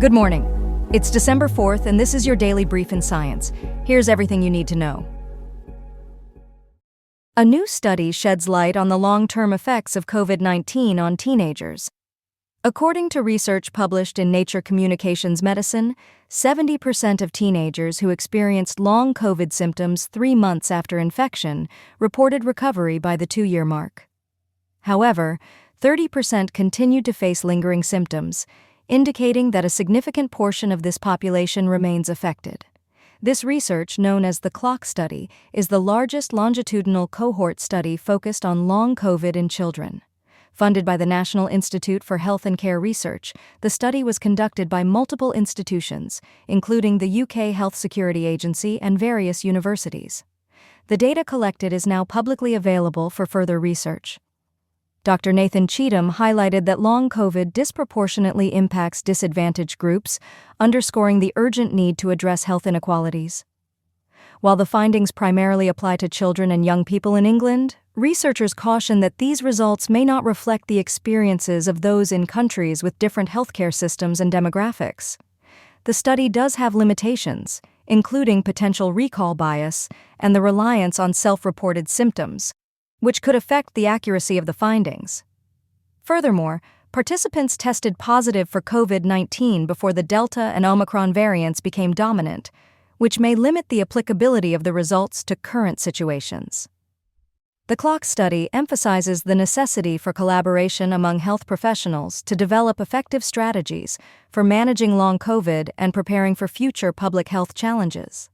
Good morning. It's December 4th, and this is your daily brief in science. Here's everything you need to know. A new study sheds light on the long-term effects of COVID-19 on teenagers. According to research published in Nature Communications Medicine, 70% of teenagers who experienced long COVID symptoms 3 months after infection reported recovery by the 2-year mark. However, 30% continued to face lingering symptoms, indicating that a significant portion of this population remains affected. This research, known as the CLOCK study, is the largest longitudinal cohort study focused on long COVID in children. Funded by the National Institute for Health and Care Research, the study was conducted by multiple institutions, including the UK Health Security Agency and various universities. The data collected is now publicly available for further research. Dr. Nathan Cheatham highlighted that long COVID disproportionately impacts disadvantaged groups, underscoring the urgent need to address health inequalities. While the findings primarily apply to children and young people in England, researchers caution that these results may not reflect the experiences of those in countries with different healthcare systems and demographics. The study does have limitations, including potential recall bias and the reliance on self-reported symptoms, which could affect the accuracy of the findings. Furthermore, participants tested positive for COVID-19 before the Delta and Omicron variants became dominant, which may limit the applicability of the results to current situations. The CLOCK study emphasizes the necessity for collaboration among health professionals to develop effective strategies for managing long COVID and preparing for future public health challenges.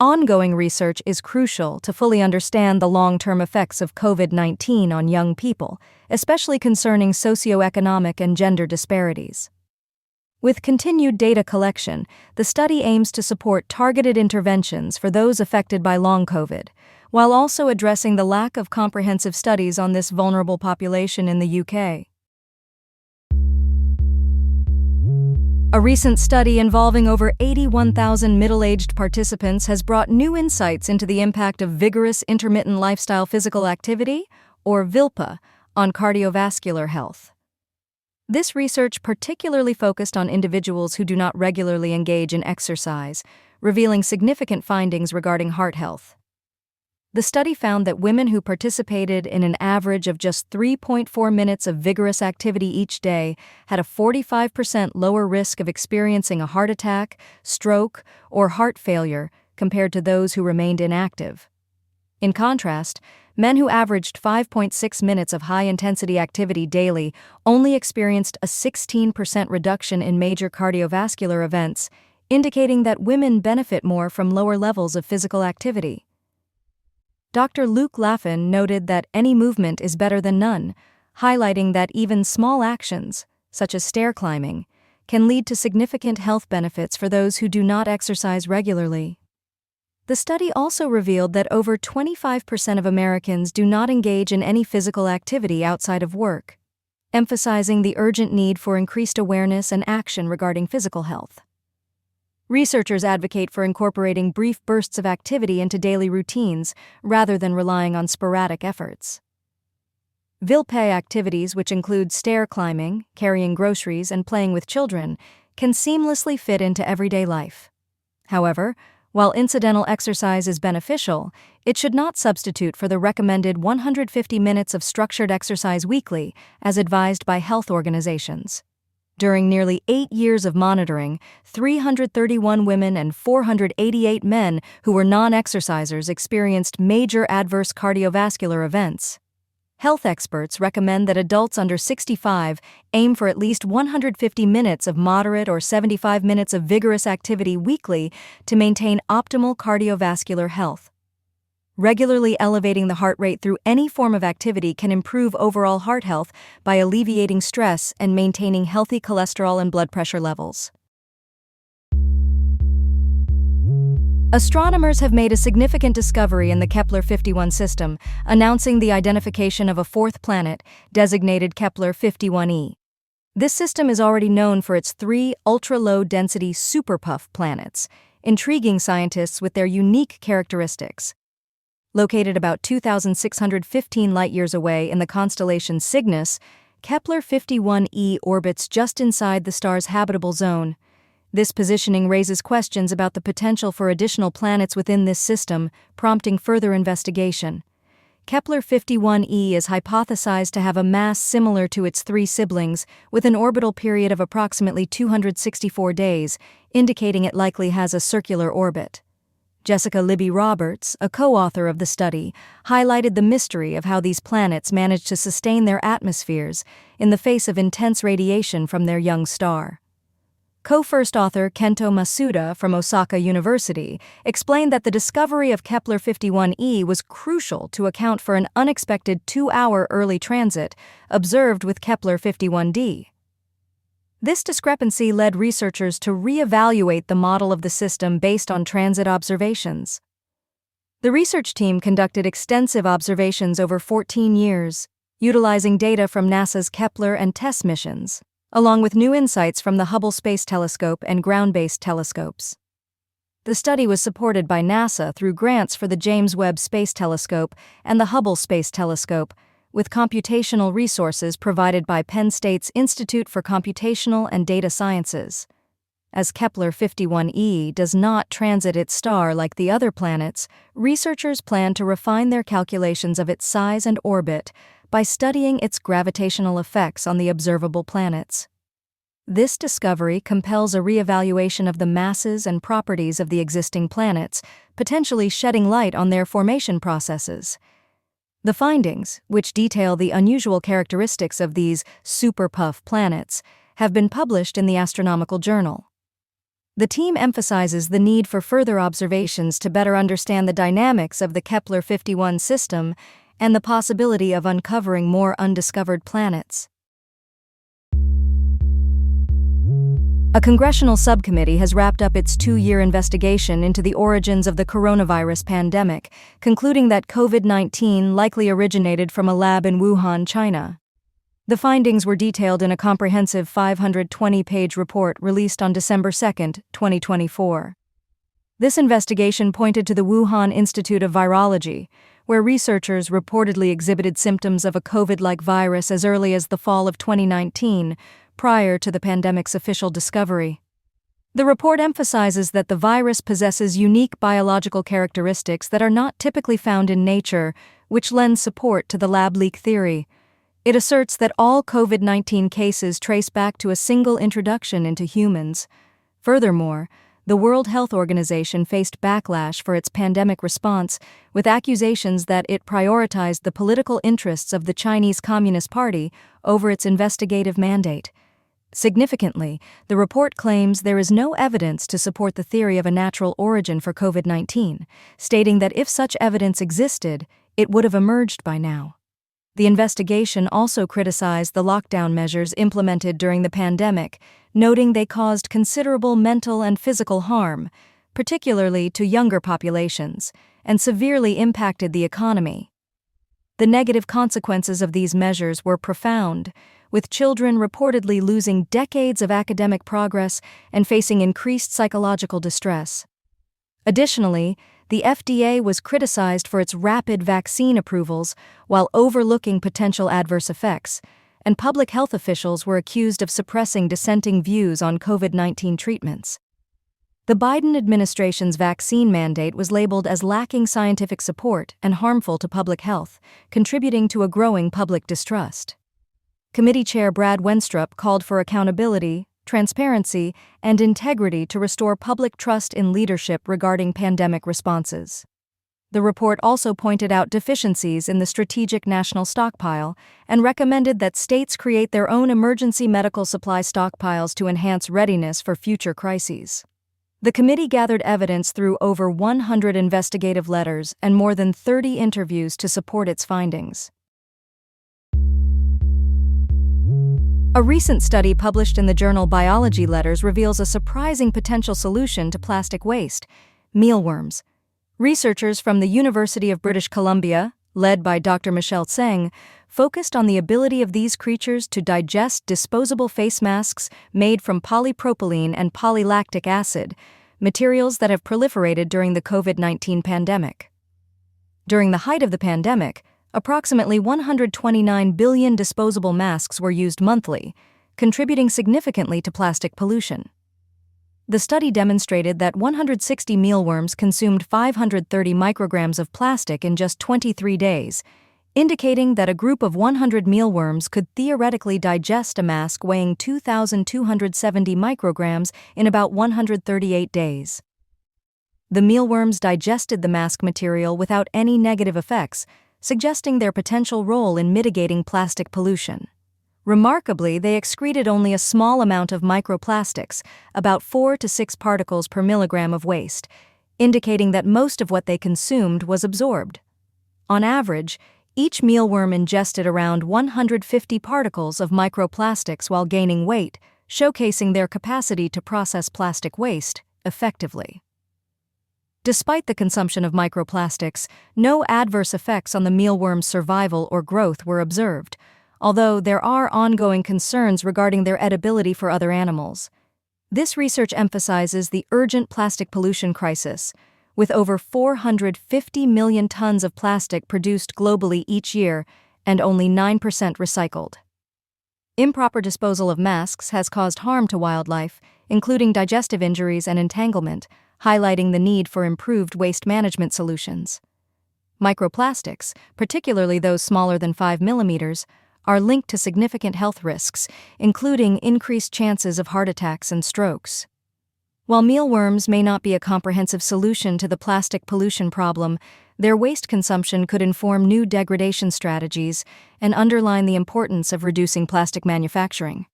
Ongoing research is crucial to fully understand the long-term effects of COVID-19 on young people, especially concerning socioeconomic and gender disparities. With continued data collection, the study aims to support targeted interventions for those affected by long COVID, while also addressing the lack of comprehensive studies on this vulnerable population in the UK. A recent study involving over 81,000 middle-aged participants has brought new insights into the impact of vigorous intermittent lifestyle physical activity, or VILPA, on cardiovascular health. This research particularly focused on individuals who do not regularly engage in exercise, revealing significant findings regarding heart health. The study found that women who participated in an average of just 3.4 minutes of vigorous activity each day had a 45% lower risk of experiencing a heart attack, stroke, or heart failure compared to those who remained inactive. In contrast, men who averaged 5.6 minutes of high-intensity activity daily only experienced a 16% reduction in major cardiovascular events, indicating that women benefit more from lower levels of physical activity. Dr. Luke Laffin noted that any movement is better than none, highlighting that even small actions, such as stair climbing, can lead to significant health benefits for those who do not exercise regularly. The study also revealed that over 25% of Americans do not engage in any physical activity outside of work, emphasizing the urgent need for increased awareness and action regarding physical health. Researchers advocate for incorporating brief bursts of activity into daily routines rather than relying on sporadic efforts. VILPA activities, which include stair climbing, carrying groceries, and playing with children, can seamlessly fit into everyday life. However, while incidental exercise is beneficial, it should not substitute for the recommended 150 minutes of structured exercise weekly, as advised by health organizations. During nearly 8 years of monitoring, 331 women and 488 men who were non-exercisers experienced major adverse cardiovascular events. Health experts recommend that adults under 65 aim for at least 150 minutes of moderate or 75 minutes of vigorous activity weekly to maintain optimal cardiovascular health. Regularly elevating the heart rate through any form of activity can improve overall heart health by alleviating stress and maintaining healthy cholesterol and blood pressure levels. Astronomers have made a significant discovery in the Kepler-51 system, announcing the identification of a fourth planet, designated Kepler-51e. This system is already known for its 3 ultra-low-density superpuff planets, intriguing scientists with their unique characteristics. Located about 2,615 light-years away in the constellation Cygnus, Kepler-51e orbits just inside the star's habitable zone. This positioning raises questions about the potential for additional planets within this system, prompting further investigation. Kepler-51e is hypothesized to have a mass similar to its three siblings, with an orbital period of approximately 264 days, indicating it likely has a circular orbit. Jessica Libby Roberts, a co-author of the study, highlighted the mystery of how these planets manage to sustain their atmospheres in the face of intense radiation from their young star. Co-first author Kento Masuda from Osaka University explained that the discovery of Kepler-51e was crucial to account for an unexpected 2-hour early transit observed with Kepler-51d. This discrepancy led researchers to re-evaluate the model of the system based on transit observations. The research team conducted extensive observations over 14 years, utilizing data from NASA's Kepler and TESS missions, along with new insights from the Hubble Space Telescope and ground-based telescopes. The study was supported by NASA through grants for the James Webb Space Telescope and the Hubble Space Telescope, with computational resources provided by Penn State's Institute for Computational and Data Sciences. As Kepler-51e does not transit its star like the other planets, researchers plan to refine their calculations of its size and orbit by studying its gravitational effects on the observable planets. This discovery compels a re-evaluation of the masses and properties of the existing planets, potentially shedding light on their formation processes. The findings, which detail the unusual characteristics of these super-puff planets, have been published in the Astronomical Journal. The team emphasizes the need for further observations to better understand the dynamics of the Kepler-51 system and the possibility of uncovering more undiscovered planets. A congressional subcommittee has wrapped up its 2-year investigation into the origins of the coronavirus pandemic, concluding that COVID-19 likely originated from a lab in Wuhan, China. The findings were detailed in a comprehensive 520-page report released on December 2, 2024. This investigation pointed to the Wuhan Institute of Virology, where researchers reportedly exhibited symptoms of a COVID-like virus as early as the fall of 2019, prior to the pandemic's official discovery. The report emphasizes that the virus possesses unique biological characteristics that are not typically found in nature, which lends support to the lab leak theory. It asserts that all COVID-19 cases trace back to a single introduction into humans. Furthermore, the World Health Organization faced backlash for its pandemic response, with accusations that it prioritized the political interests of the Chinese Communist Party over its investigative mandate. Significantly, the report claims there is no evidence to support the theory of a natural origin for COVID-19, stating that if such evidence existed, it would have emerged by now. The investigation also criticized the lockdown measures implemented during the pandemic, noting they caused considerable mental and physical harm, particularly to younger populations, and severely impacted the economy. The negative consequences of these measures were profound, with children reportedly losing decades of academic progress and facing increased psychological distress. Additionally, the FDA was criticized for its rapid vaccine approvals while overlooking potential adverse effects, and public health officials were accused of suppressing dissenting views on COVID-19 treatments. The Biden administration's vaccine mandate was labeled as lacking scientific support and harmful to public health, contributing to a growing public distrust. Committee Chair Brad Wenstrup called for accountability, transparency, and integrity to restore public trust in leadership regarding pandemic responses. The report also pointed out deficiencies in the Strategic National Stockpile and recommended that states create their own emergency medical supply stockpiles to enhance readiness for future crises. The committee gathered evidence through over 100 investigative letters and more than 30 interviews to support its findings. A recent study published in the journal Biology Letters reveals a surprising potential solution to plastic waste: mealworms. Researchers from the University of British Columbia, led by Dr. Michelle Tseng, focused on the ability of these creatures to digest disposable face masks made from polypropylene and polylactic acid, materials that have proliferated during the COVID-19 pandemic. During the height of the pandemic, Approximately 129 billion disposable masks were used monthly, contributing significantly to plastic pollution. The study demonstrated that 160 mealworms consumed 530 micrograms of plastic in just 23 days, indicating that a group of 100 mealworms could theoretically digest a mask weighing 2,270 micrograms in about 138 days. The mealworms digested the mask material without any negative effects, suggesting their potential role in mitigating plastic pollution. Remarkably, they excreted only a small amount of microplastics, about 4 to 6 particles per milligram of waste, indicating that most of what they consumed was absorbed. On average, each mealworm ingested around 150 particles of microplastics while gaining weight, showcasing their capacity to process plastic waste effectively. Despite the consumption of microplastics, no adverse effects on the mealworm's survival or growth were observed, although there are ongoing concerns regarding their edibility for other animals. This research emphasizes the urgent plastic pollution crisis, with over 450 million tons of plastic produced globally each year and only 9% recycled. Improper disposal of masks has caused harm to wildlife, including digestive injuries and entanglement, highlighting the need for improved waste management solutions. Microplastics, particularly those smaller than 5 millimeters, are linked to significant health risks, including increased chances of heart attacks and strokes. While mealworms may not be a comprehensive solution to the plastic pollution problem, their waste consumption could inform new degradation strategies and underline the importance of reducing plastic manufacturing.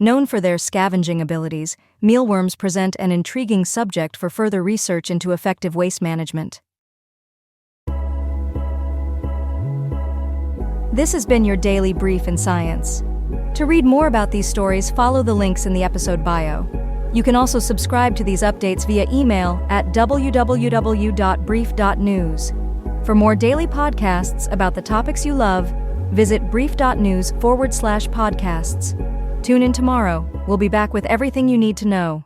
Known for their scavenging abilities, mealworms present an intriguing subject for further research into effective waste management. This has been your daily brief in science. To read more about these stories, follow the links in the episode bio. You can also subscribe to these updates via email at www.brief.news. For more daily podcasts about the topics you love, visit brief.news/podcasts. Tune in tomorrow. We'll be back with everything you need to know.